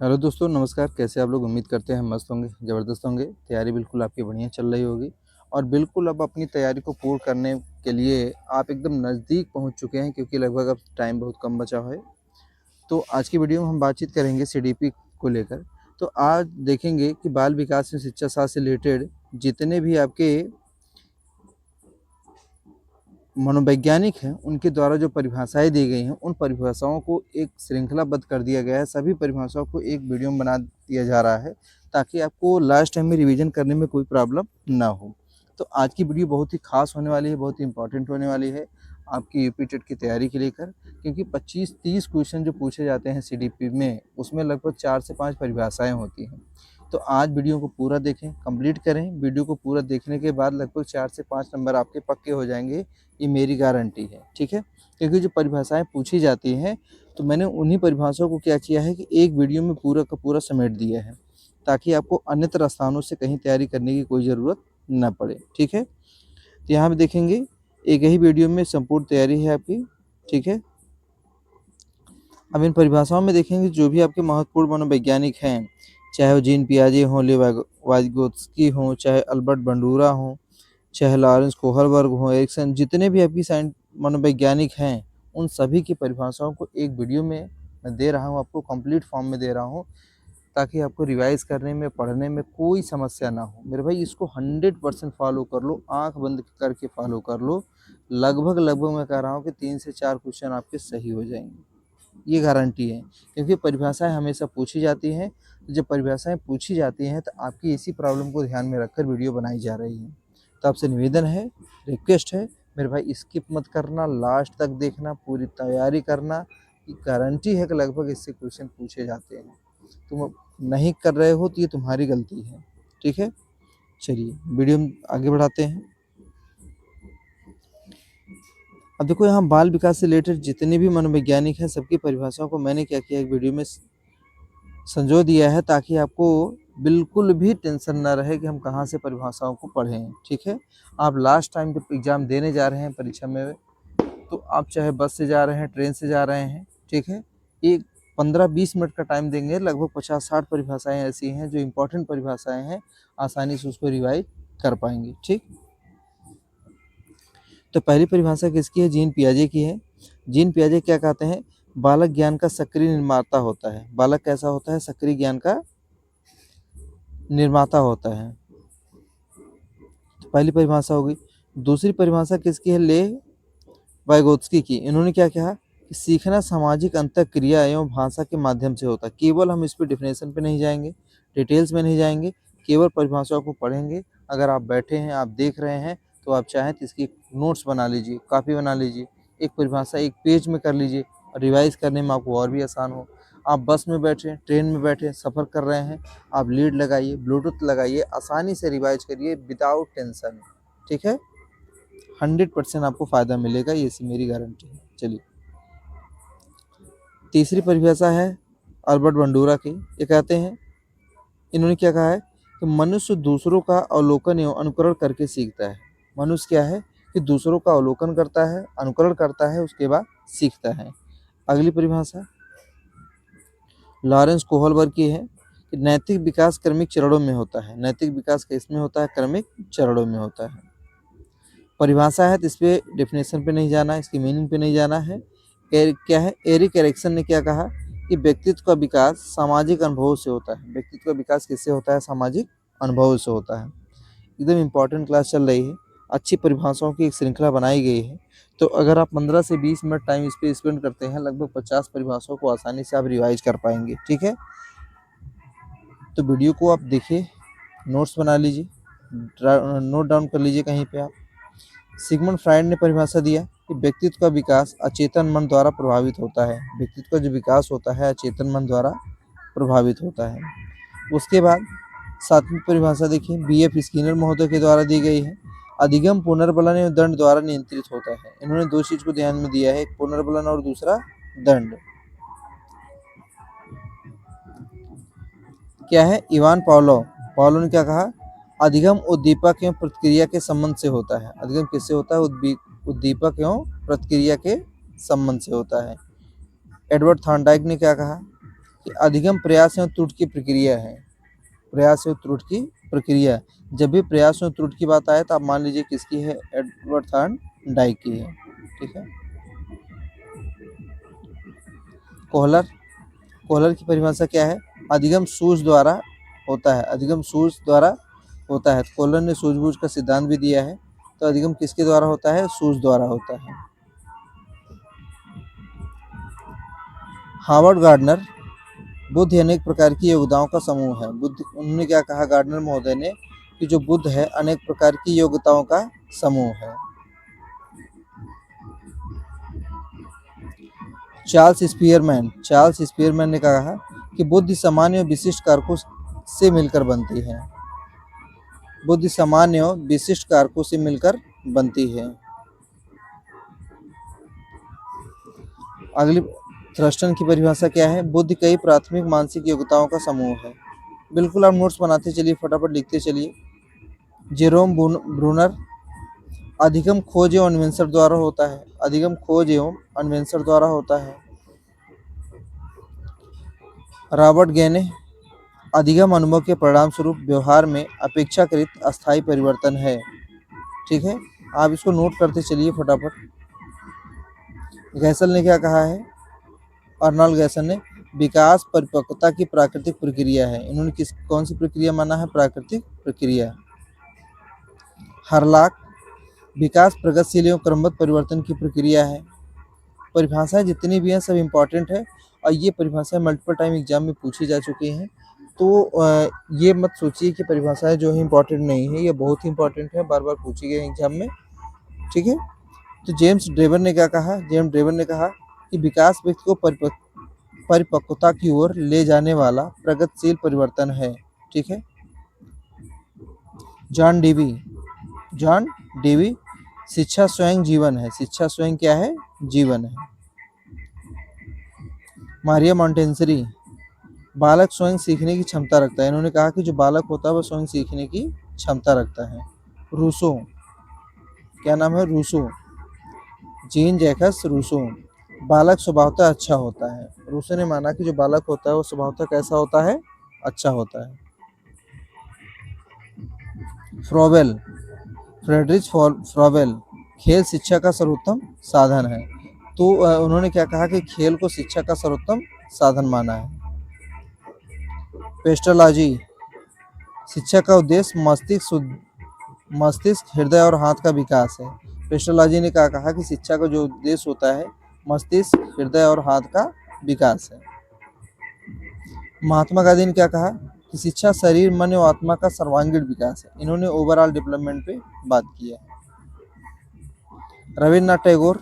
Hello दोस्तों, नमस्कार। कैसे आप लोग? उम्मीद करते हैं मस्त होंगे, ज़बरदस्त होंगे। तैयारी बिल्कुल आपकी बढ़िया चल रही होगी और बिल्कुल अब अपनी तैयारी को पूर्ण करने के लिए आप एकदम नज़दीक पहुंच चुके हैं, क्योंकि लगभग अब टाइम बहुत कम बचा है। तो आज की वीडियो में हम बातचीत करेंगे सीडीपी को लेकर। तो आज देखेंगे कि बाल विकास में शिक्षा शास्त्र से रिलेटेड जितने भी आपके मनोवैज्ञानिक हैं, उनके द्वारा जो परिभाषाएँ दी गई हैं, उन परिभाषाओं को एक श्रृंखलाबद्ध कर दिया गया है। सभी परिभाषाओं को एक वीडियो में बना दिया जा रहा है, ताकि आपको लास्ट टाइम में रिवीजन करने में कोई प्रॉब्लम ना हो। तो आज की वीडियो बहुत ही खास होने वाली है, बहुत ही इंपॉर्टेंट होने वाली है आपकी यूपी टेट की तैयारी के लेकर, क्योंकि 25-30 क्वेश्चन जो पूछे जाते हैं सीडीपी में, उसमें लगभग 4 से 5 परिभाषाएँ होती हैं। तो आज वीडियो को पूरा देखें, कंप्लीट करें। वीडियो को पूरा देखने के बाद लगभग 4 से 5 नंबर आपके पक्के हो जाएँगे, ये मेरी गारंटी है, ठीक है? क्योंकि जो परिभाषाएँ पूछी जाती हैं, तो मैंने उन्हीं परिभाषाओं को क्या किया है कि एक वीडियो में पूरा का पूरा समेट दिया है, ताकि आपको अन्यत्र स्थानों से कहीं तैयारी करने की कोई ज़रूरत ना पड़े, ठीक है? तो यहाँ पे देखेंगे, एक ही वीडियो में संपूर्ण तैयारी है आपकी, ठीक है? अब इन परिभाषाओं में देखेंगे जो भी आपके महत्वपूर्ण मनोवैज्ञानिक हैं, चाहे वो जीन पियाजे हों, वाइगोत्स्की हों, चाहे अल्बर्ट बंडूरा हों, चाहे लॉरेंस कोहलबर्ग हों, एरिक्सन, जितने भी आपकी मनोवैज्ञानिक हैं, उन सभी की परिभाषाओं को एक वीडियो में मैं दे रहा हूँ, आपको कंप्लीट फॉर्म में दे रहा हूँ, ताकि आपको रिवाइज़ करने में, पढ़ने में कोई समस्या ना हो। मेरे भाई, इसको 100% फ़ॉलो कर लो, आँख बंद करके फ़ॉलो कर लो। लगभग मैं कह रहा हूँ कि 3 से 4 क्वेश्चन आपके सही हो जाएँगे। ये गारंटी है, क्योंकि परिभाषाएँ हमेशा पूछी जाती हैं। जब परिभाषाएँ पूछी जाती हैं, तो आपकी इसी प्रॉब्लम को ध्यान में रखकर वीडियो बनाई जा रही है। तो आपसे निवेदन है, रिक्वेस्ट है, मेरे भाई स्किप मत करना, लास्ट तक देखना, पूरी तैयारी करना। ये गारंटी है कि लगभग इससे क्वेश्चन पूछे जाते हैं। तुम नहीं कर रहे हो तो ये तुम्हारी गलती है, ठीक है? चलिए वीडियो में आगे बढ़ाते हैं। अब देखो, यहाँ बाल विकास से रिलेटेड जितने भी मनोवैज्ञानिक हैं, सबकी परिभाषाओं को मैंने क्या किया, एक वीडियो में संजो दिया है, ताकि आपको बिल्कुल भी टेंशन ना रहे कि हम कहाँ से परिभाषाओं को पढ़ें, ठीक है? आप लास्ट टाइम जब एग्ज़ाम देने जा रहे हैं परीक्षा में, तो आप चाहे बस से जा रहे हैं, ट्रेन से जा रहे हैं, ठीक है? एक 15-20 मिनट का टाइम देंगे, लगभग 50-60 परिभाषाएँ ऐसी हैं जो इम्पोर्टेंट परिभाषाएँ हैं, आसानी से उसको रिवाइज़ कर पाएँगे, ठीक? तो पहली परिभाषा किसकी है? जीन पियाजे की है। जीन पियाजे क्या कहते हैं? बालक ज्ञान का सक्रिय निर्माता होता है। बालक कैसा होता है? सक्रिय ज्ञान का निर्माता होता है। तो पहली परिभाषा हो गई। दूसरी परिभाषा किसकी है? वाइगोत्स्की की। इन्होंने क्या कहा कि सीखना सामाजिक अंतःक्रिया एवं भाषा के माध्यम से होता है। केवल हम इस पे डेफिनेशन पे नहीं जाएंगे, डिटेल्स में नहीं जाएंगे, केवल परिभाषाओं को पढ़ेंगे। अगर आप बैठे हैं, आप देख रहे हैं, तो आप चाहें तो इसकी नोट्स बना लीजिए, कॉपी बना लीजिए, एक परिभाषा एक पेज में कर लीजिए, और रिवाइज करने में आपको और भी आसान हो। आप बस में बैठे, ट्रेन में बैठे, सफ़र कर रहे हैं, आप लीड लगाइए, ब्लूटूथ लगाइए, आसानी से रिवाइज करिए विदाउट टेंशन, ठीक है? 100% आपको फ़ायदा मिलेगा, ये सी मेरी गारंटी है। चलिए, तीसरी परिभाषा है अल्बर्ट बंडूरा की। ये कहते हैं, इन्होंने क्या कहा है कि मनुष्य दूसरों का अवलोकन एवं अनुकरण करके सीखता है। मनुष्य क्या है कि दूसरों का अवलोकन करता है, अनुकरण करता है, उसके बाद सीखता है। अगली परिभाषा लॉरेंस कोहलबर्ग की है कि नैतिक विकास क्रमिक चरणों में होता है। नैतिक विकास किसमें होता है? क्रमिक चरणों में होता है। परिभाषा है, तो इस पे डेफिनेशन पे नहीं जाना है, इसकी मीनिंग पे नहीं जाना है। क्या है? एरिक एरिक्सन ने क्या कहा कि व्यक्तित्व का विकास सामाजिक अनुभवों से होता है। व्यक्तित्व का विकास किससे होता है? सामाजिक अनुभवों से होता है। एकदम इम्पोर्टेंट क्लास चल रही है, अच्छी परिभाषाओं की एक श्रृंखला बनाई गई है। तो अगर आप 15 से 20 मिनट टाइम इस पे स्पेंड करते हैं, लगभग 50 परिभाषाओं को आसानी से आप रिवाइज कर पाएंगे, ठीक है? तो वीडियो को आप देखिए, नोट्स बना लीजिए, नोट डाउन कर लीजिए कहीं पे आप। सिगमंड फ्राइड ने परिभाषा दिया कि व्यक्तित्व का विकास अचेतन मन द्वारा प्रभावित होता है। व्यक्तित्व का जो विकास होता है, अचेतन मन द्वारा प्रभावित होता है। उसके बाद 7वीं परिभाषा देखिए, बी.एफ. स्किनर महोदय के द्वारा दी गई है। अधिगम पुनर्बलन एवं दंड द्वारा नियंत्रित होता है। इन्होंने 2 चीज़ को ध्यान में दिया है, एक पुनर्बलन और दूसरा दंड। क्या है? इवान पावलोव ने क्या कहा? अधिगम उद्दीपक एवं प्रतिक्रिया के संबंध से होता है। अधिगम किससे होता है? उद्दीपक एवं प्रतिक्रिया के संबंध से होता है। एडवर्ड थॉर्नडाइक ने क्या कहा? कि अधिगम प्रयास एवं त्रुटि की प्रक्रिया है। प्रयास एवं त्रुटि की प्रक्रिया, जब भी प्रयास एवं त्रुटि की बात आए तो आप मान लीजिए किसकी है, एडवर्ड थॉर्नडाइक की है। ठीक है। कोहलर, कोहलर की परिभाषा क्या है, अधिगम सूझ द्वारा होता है, अधिगम सूझ द्वारा होता है। कोहलर ने सूझबूझ का सिद्धांत भी दिया है, तो अधिगम किसके द्वारा होता है, सूझ द्वारा होता है। हार्वर्ड गार्डनर, बुद्ध अनेक प्रकार की योग्यताओं का समूह है। बुद्ध, उन्होंने क्या कहा गार्डनर महोदय ने, कि जो बुद्ध है अनेक प्रकार की योग्यताओं का समूह है। चार्ल्स स्पीयरमैन, चार्ल्स स्पीयरमैन ने कहा कि बुद्धि सामान्य और विशिष्ट कारकों से मिलकर बनती है। बुद्धि सामान्य और विशिष्ट कारकों से मिलकर बनती है। अगली, थ्रस्टन की परिभाषा क्या है, बुद्धि कई प्राथमिक मानसिक योग्यताओं का समूह है। बिल्कुल आप नोट्स बनाते चलिए, फटाफट लिखते चलिए। जेरोम ब्रूनर, अधिगम खोज एवं अन्वेषण द्वारा होता है, अधिगम खोज एवं अन्वेषण द्वारा होता है। रॉबर्ट गेने, अधिगम अनुभव के परिणाम स्वरूप व्यवहार में अपेक्षाकृत अस्थायी परिवर्तन है। ठीक है, आप इसको नोट करते चलिए फटाफट। गैसल ने क्या कहा है, अर्नल्ड गैसल ने, विकास परिपक्वता की प्राकृतिक प्रक्रिया है। इन्होंने कौन सी प्रक्रिया माना है, प्राकृतिक प्रक्रिया। हरलाक, विकास प्रगतिशील एवं क्रमबद्ध परिवर्तन की प्रक्रिया है। परिभाषाएं जितनी भी हैं सब इम्पॉर्टेंट है, और ये परिभाषाएं मल्टीपल टाइम एग्जाम में पूछी जा चुकी हैं। तो ये मत सोचिए कि परिभाषाएं जो है इम्पॉर्टेंट नहीं है, ये बहुत ही इंपॉर्टेंट है, बार बार पूछी गई एग्जाम में। ठीक है। तो जेम्स ड्रेवर ने क्या कहा, जेम्स ड्रेवर ने कहा कि विकास व्यक्ति को परिपक्वता की ओर ले जाने वाला प्रगतिशील परिवर्तन है। ठीक है। जॉन डेवी, जॉन डेवी, शिक्षा स्वयं जीवन है, शिक्षा स्वयं क्या है, जीवन है। मारिया मॉन्टेसरी, बालक स्वयं सीखने की क्षमता रखता है। इन्होंने कहा कि जो बालक होता है वह स्वयं सीखने की क्षमता रखता है। रूसो, क्या नाम है, रूसो, जीन जैकस रूसो, बालक स्वभावतः अच्छा होता है। रूसो ने माना कि जो बालक होता है वो स्वभावतः कैसा होता है, अच्छा होता है। फ्रोवेल, फ्रेडरिच फ्रोवेल, खेल शिक्षा का सर्वोत्तम साधन है। तो उन्होंने क्या कहा कि खेल को शिक्षा का सर्वोत्तम साधन माना है। पेस्टोलॉजी, शिक्षा का उद्देश्य मस्तिष्क, हृदय और हाथ का विकास है। पेस्टोलॉजी ने क्या कहा कि शिक्षा का जो उद्देश्य होता है मस्तिष्क, हृदय और हाथ का विकास है। महात्मा गांधी ने क्या कहा कि शिक्षा शरीर, मन और आत्मा का सर्वांगीण विकास है। इन्होंने ओवरऑल डेवलपमेंट पे बात की है। रविन्द्रनाथ टैगोर,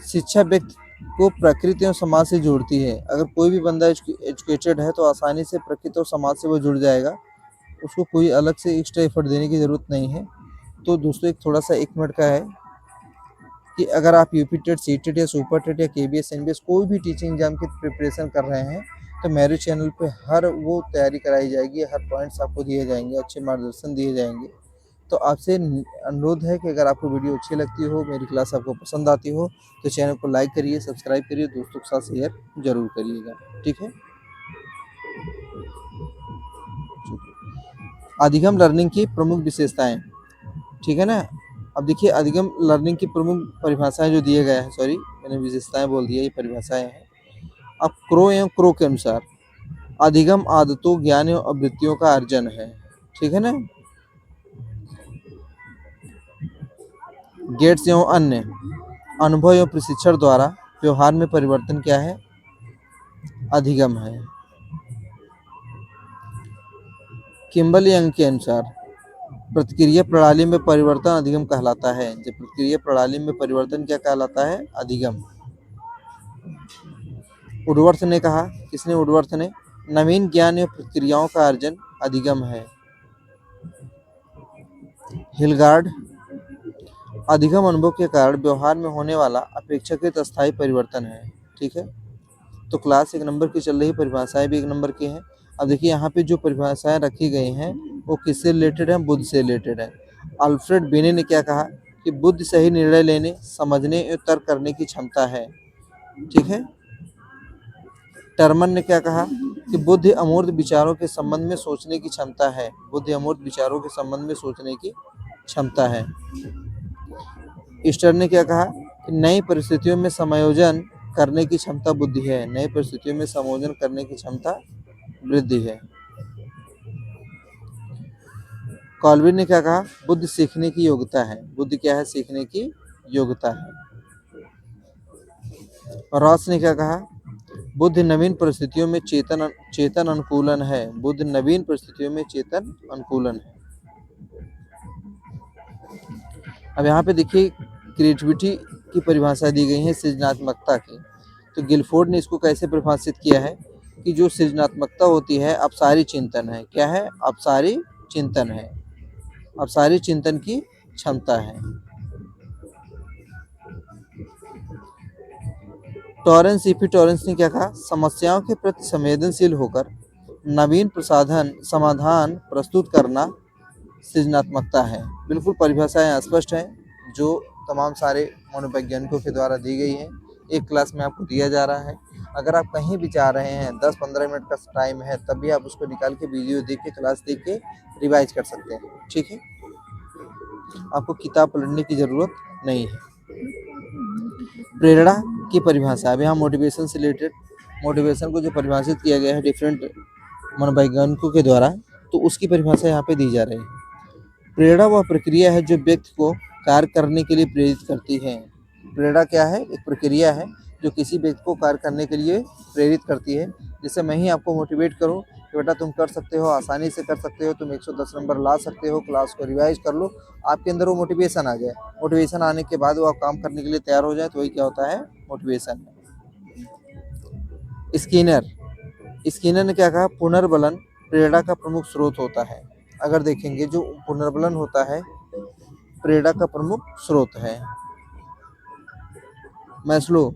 शिक्षा व्यक्ति को प्रकृति और समाज से जोड़ती है। अगर कोई भी बंदा एजुकेटेड है तो आसानी से प्रकृति और समाज से वो जुड़ जाएगा, उसको कोई अलग से एक्स्ट्रा एफर्ट देने की ज़रूरत नहीं है। तो दोस्तों एक थोड़ा सा 1 मिनट का है कि अगर आप यूपी टेट, सी टेट या सुपर टेट या केबीएस, एनबीएस कोई भी टीचिंग एग्जाम की प्रिपरेशन कर रहे हैं तो मेरे चैनल पे हर वो तैयारी कराई जाएगी, हर पॉइंट्स आपको दिए जाएंगे, अच्छे मार्गदर्शन दिए जाएंगे। तो आपसे अनुरोध है कि अगर आपको वीडियो अच्छी लगती हो, मेरी क्लास आपको पसंद आती हो, तो चैनल को लाइक करिए, सब्सक्राइब करिए, दोस्तों के साथ शेयर जरूर करिएगा। ठीक है। अधिगम लर्निंग की प्रमुख विशेषताएं, ठीक है ना। अब देखिए अधिगम लर्निंग की प्रमुख परिभाषाएं जो दिए गए हैं, सॉरी मैंने विशेषताएं बोल दिया, ये परिभाषाएं हैं। अब क्रो एवं क्रो के अनुसार अधिगम आदतों, ज्ञान एवं अवृत्तियों का अर्जन है। ठीक है ना। गेट्स एवं अन्य अनुभव एवं प्रशिक्षण द्वारा व्यवहार में परिवर्तन क्या है, अधिगम है। किम्बल यंग के अनुसार प्रतिक्रिया प्रणाली में परिवर्तन अधिगम कहलाता है। जब प्रतिक्रिया प्रणाली में परिवर्तन क्या कहलाता है, अधिगम। वुडवर्थ ने कहा, किसने, वुडवर्थ ने, नवीन ज्ञान एवं प्रक्रियाओं का अर्जन अधिगम है। हिलगार्ड, अधिगम अनुभव के कारण व्यवहार में होने वाला अपेक्षाकृत अस्थायी परिवर्तन है। ठीक है। तो क्लास 1 नंबर की चल रही, परिभाषाएं भी 1 नंबर की हैं। अब देखिए यहाँ पे जो परिभाषाएं रखी गई हैं वो किससे रिलेटेड है, बुद्ध से रिलेटेड है। अल्फ्रेड बिने ने क्या कहा कि बुद्ध सही निर्णय लेने, समझने और तर्क करने की क्षमता है। ठीक है। टर्मन ने क्या कहा कि बुद्धि अमूर्त विचारों के संबंध में सोचने की क्षमता है। बुद्धि अमूर्त विचारों के संबंध में सोचने की क्षमता है। ईस्टर ने क्या कहा कि नई परिस्थितियों में समायोजन करने की क्षमता बुद्धि है। नई परिस्थितियों में समायोजन करने की क्षमता वृद्धि है। कॉल्विन ने क्या कहा, बुद्धि सीखने की योग्यता है। बुद्धि क्या है, सीखने की योग्यता है। रॉस ने क्या कहा, बुद्धि नवीन परिस्थितियों में चेतन अनुकूलन है। बुद्धि नवीन परिस्थितियों में चेतन अनुकूलन है। अब यहाँ पे देखिए क्रिएटिविटी की परिभाषा दी गई है सृजनात्मकता की। तो गिलफोर्ड ने इसको कैसे परिभाषित किया है कि जो सृजनात्मकता होती है अपसारी चिंतन है। क्या है, अपसारी चिंतन है। अपसारी चिंतन की क्षमता है। टॉरेंस ईपी टॉरेंस ने क्या कहा, समस्याओं के प्रति संवेदनशील होकर नवीन समाधान प्रस्तुत करना सृजनात्मकता है। बिल्कुल परिभाषाएं स्पष्ट हैं जो तमाम सारे मनोवैज्ञानिकों के द्वारा दी गई हैं। एक क्लास में आपको दिया जा रहा है। अगर आप कहीं भी जा रहे हैं, 10-15 मिनट का टाइम है, तब भी आप उसको निकाल के वीडियो देख के, क्लास देख के रिवाइज कर सकते हैं। ठीक है, आपको किताब पढ़ने की ज़रूरत नहीं है। प्रेरणा की परिभाषा, अब यहाँ मोटिवेशन से रिलेटेड, मोटिवेशन को जो परिभाषित किया गया है डिफरेंट मनोवैज्ञानिकों के द्वारा, तो उसकी परिभाषा यहाँ पे दी जा रही है। प्रेरणा वह प्रक्रिया है जो व्यक्ति को कार्य करने के लिए प्रेरित करती है। प्रेरणा क्या है, एक प्रक्रिया है जो किसी व्यक्ति को कार्य करने के लिए प्रेरित करती है। जैसे मैं ही आपको मोटिवेट करूं कि बेटा तुम कर सकते हो, आसानी से कर सकते हो, तुम 110 नंबर ला सकते हो, क्लास को रिवाइज कर लो, आपके अंदर वो मोटिवेशन आ जाए। मोटिवेशन आने के बाद वो आप काम करने के लिए तैयार हो जाए, तो वही क्या होता है, मोटिवेशन। स्किनर ने क्या कहा, पुनर्बलन प्रेरणा का प्रमुख स्रोत होता है। अगर देखेंगे जो पुनर्बलन होता है प्रेरणा का प्रमुख स्रोत है। मैस्लो,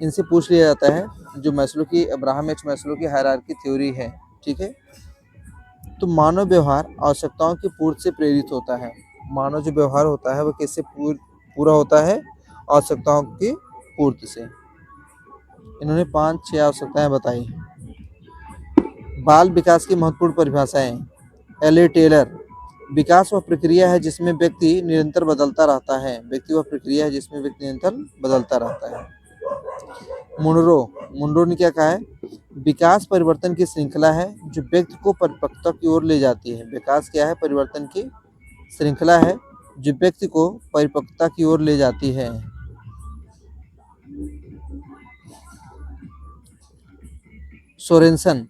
इनसे पूछ लिया जाता है, जो मैस्लो की अब्राहम एच मैस्लो की हायरार्की थ्योरी है। ठीक है, तो मानव व्यवहार आवश्यकताओं की पूर्ति से प्रेरित होता है। मानव जो व्यवहार होता है वो किससे पूरा होता है, आवश्यकताओं की पूर्ति से। इन्होंने 5-6 आवश्यकताएं बताई। बाल विकास की महत्वपूर्ण परिभाषाएं, एल टेलर, विकास वह प्रक्रिया है जिसमें व्यक्ति निरंतर बदलता रहता है। व्यक्ति वह प्रक्रिया है जिसमें व्यक्ति निरंतर बदलता रहता है। मुनरो ने क्या कहा है, विकास परिवर्तन की श्रृंखला है जो व्यक्ति को परिपक्वता की ओर ले जाती है। विकास क्या है, परिवर्तन की श्रृंखला है जो व्यक्ति को परिपक्वता की ओर ले जाती है। सोरेनसन,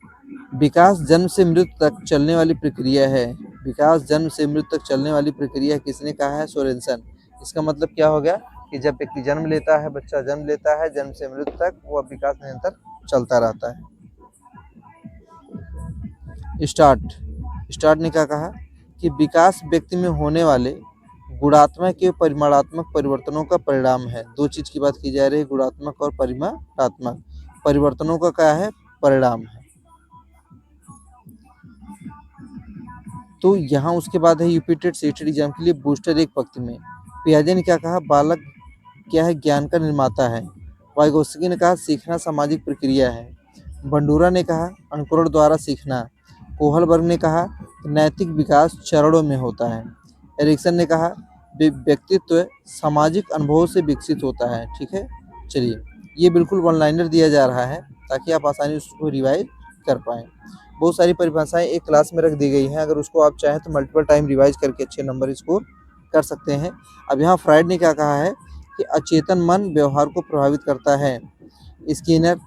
विकास जन्म से मृत्यु तक चलने वाली प्रक्रिया है। विकास जन्म से मृत्यु तक चलने वाली प्रक्रिया किसने कहा है, सोरेनसन। इसका मतलब क्या हो गया कि जब व्यक्ति जन्म लेता है, बच्चा जन्म लेता है, जन्म से मृत्यु तक वो विकास निरंतर चलता रहता है। स्टार्ट ने क्या कहा कि विकास व्यक्ति में होने वाले गुणात्मक एवं परिमाणात्मक परिवर्तनों का परिणाम है। दो चीज की बात की जा रही है, गुणात्मक और परिमाणात्मक परिवर्तनों का क्या है, परिणाम है। तो यहाँ उसके बाद है यूपीटेड सीटेड एग्जाम के लिए बूस्टर एक पंक्ति में। पियाजे ने क्या कहा, बालक क्या है, ज्ञान का निर्माता है। वाइगोत्स्की ने कहा, सीखना सामाजिक प्रक्रिया है। बंडूरा ने कहा, अनुकरण द्वारा सीखना। कोहलबर्ग ने कहा, नैतिक विकास चरणों में होता है। एरिक्सन ने कहा, व्यक्तित्व सामाजिक अनुभवों से विकसित होता है। ठीक है, चलिए ये बिल्कुल वन लाइनर दिया जा रहा है ताकि आप आसानी से उसको रिवाइज कर पाएँ। बहुत सारी परिभाषाएं एक क्लास में रख दी गई हैं, अगर उसको आप चाहें तो मल्टीपल टाइम रिवाइज करके अच्छे नंबर स्कोर कर सकते हैं। अब यहाँ फ्राइड ने क्या कहा है कि अचेतन मन व्यवहार को प्रभावित करता है। स्किनर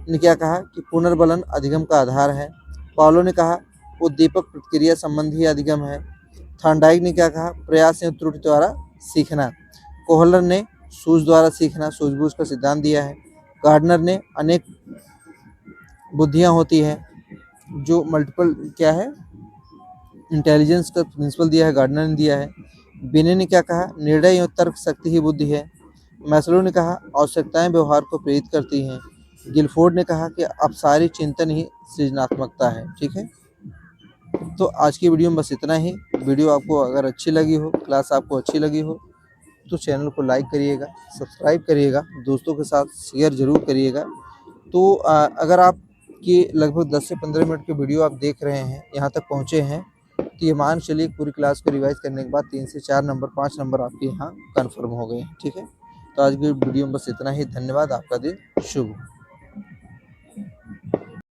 ने क्या कहा कि पुनर्बलन अधिगम का आधार है। पॉलो ने कहा, उद्दीपक प्रतिक्रिया संबंधी अधिगम है। थॉर्नडाइक ने क्या कहा, प्रयास एवं त्रुटि द्वारा सीखना। कोहलर ने सूझ द्वारा सीखना, सूझबूझ का सिद्धांत दिया है। गार्डनर ने अनेक बुद्धियाँ होती है, जो मल्टीपल क्या है, इंटेलिजेंस का प्रिंसिपल दिया है, गार्डनर ने दिया है। बिने ने क्या कहा, निर्णय एवं तर्क शक्ति ही बुद्धि है। मैस्लो ने कहा, आवश्यकताएं व्यवहार को प्रेरित करती हैं। गिलफोर्ड ने कहा कि अपसारी चिंतन ही सृजनात्मकता है। ठीक है, तो आज की वीडियो में बस इतना ही। वीडियो आपको अगर अच्छी लगी हो, क्लास आपको अच्छी लगी हो, तो चैनल को लाइक करिएगा, सब्सक्राइब करिएगा, दोस्तों के साथ शेयर जरूर करिएगा। तो अगर आप ये लगभग 10 से 15 मिनट की वीडियो आप देख रहे हैं, यहाँ तक पहुँचे हैं, तो ये मान चलिए पूरी क्लास को रिवाइज़ करने के बाद 3 से 4 नंबर 5 नंबर आपके यहाँ कन्फर्म हो गए हैं। ठीक है? तो आज की वीडियो में बस इतना ही। धन्यवाद। आपका दिन शुभ हो।